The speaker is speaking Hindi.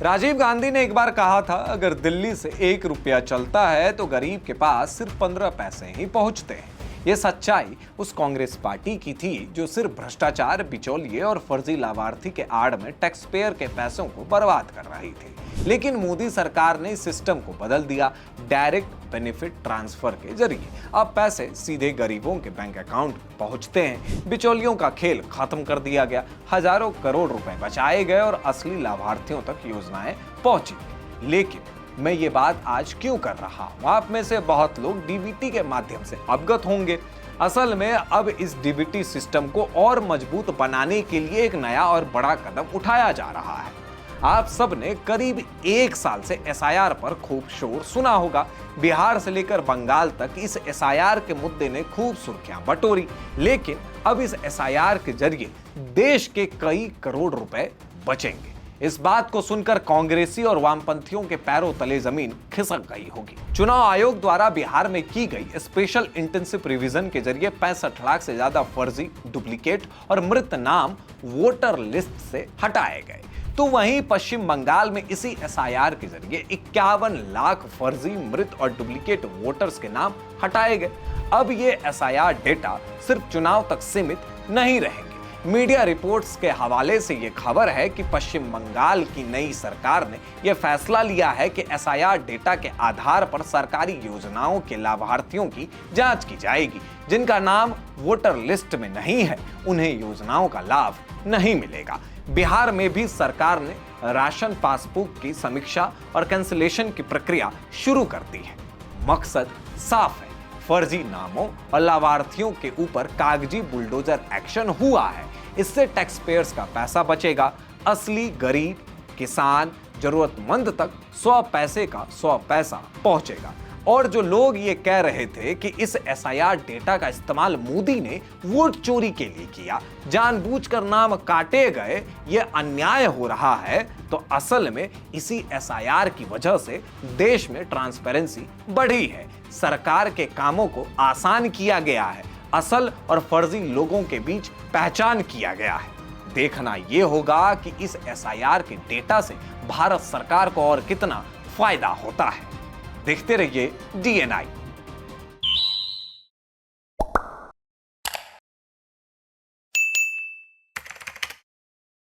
राजीव गांधी ने एक बार कहा था, अगर दिल्ली से 1 रुपया चलता है तो गरीब के पास सिर्फ 15 पैसे ही पहुंचते हैं। ये सच्चाई उस कांग्रेस पार्टी की थी जो सिर्फ भ्रष्टाचार, बिचौलिए और फर्जी लाभार्थी के आड़ में टैक्स पेयर के पैसों को बर्बाद कर रही थी। लेकिन मोदी सरकार ने इस सिस्टम को बदल दिया। डायरेक्ट बेनिफिट ट्रांसफर के जरिए अब पैसे सीधे गरीबों के बैंक अकाउंट पहुंचते हैं। बिचौलियों का खेल खत्म कर दिया गया। हजारों करोड़ रुपए बचाए गए और असली लाभार्थियों तक योजनाएं पहुंची। लेकिन मैं ये बात आज क्यों कर रहा हूं? आप में से बहुत लोग डीबीटी के माध्यम से अवगत होंगे। असल में अब इस डीबीटी सिस्टम को और मजबूत बनाने के लिए एक नया और बड़ा कदम उठाया जा रहा है। आप सब ने करीब 1 साल से एसआईआर पर खूब शोर सुना होगा। बिहार से लेकर बंगाल तक इस एसआईआर के मुद्दे ने खूब सुर्खियां बटोरी। लेकिन अब इस एसआईआर के जरिए देश के कई करोड़ रुपए बचेंगे। इस बात को सुनकर कांग्रेसी और वामपंथियों के पैरों तले जमीन खिसक गई होगी। चुनाव आयोग द्वारा बिहार में की गई स्पेशल इंटेंसिव रिवीजन के जरिए 65 लाख से ज्यादा फर्जी, डुप्लीकेट और मृत नाम वोटर लिस्ट से हटाए गए। तो वहीं पश्चिम बंगाल में इसी एसआईआर के जरिए 51 लाख फर्जी, मृत और डुप्लीकेट वोटर्स के नाम हटाए गए। अब ये एसआईआर डेटा सिर्फ चुनाव तक सीमित नहीं रहेंगे। मीडिया रिपोर्ट्स के हवाले से ये खबर है कि पश्चिम बंगाल की नई सरकार ने यह फैसला लिया है कि एसआईआर डेटा के आधार पर सरकारी योजनाओं के लाभार्थियों की जांच की जाएगी। जिनका नाम वोटर लिस्ट में नहीं है, उन्हें योजनाओं का लाभ नहीं मिलेगा। बिहार में भी सरकार ने राशन पासबुक की समीक्षा और कैंसिलेशन की प्रक्रिया शुरू कर दी है। मकसद साफ है, फर्जी नामों और लाभार्थियों के ऊपर कागजी बुलडोजर एक्शन हुआ है। इससे टैक्स पेयर्स का पैसा बचेगा। असली गरीब, किसान, जरूरतमंद तक 100 पैसे का 100 पैसा पहुंचेगा। और जो लोग ये कह रहे थे कि इस एसआईआर डेटा का इस्तेमाल मोदी ने वोट चोरी के लिए किया, जानबूझकर नाम काटे गए, ये अन्याय हो रहा है, तो असल में इसी एसआईआर की वजह से देश में ट्रांसपेरेंसी बढ़ी है। सरकार के कामों को आसान किया गया है। असल और फर्जी लोगों के बीच पहचान किया गया है। देखना यह होगा कि इस एसआईआर के डेटा से भारत सरकार को और कितना फायदा होता है। देखते रहिए DNI।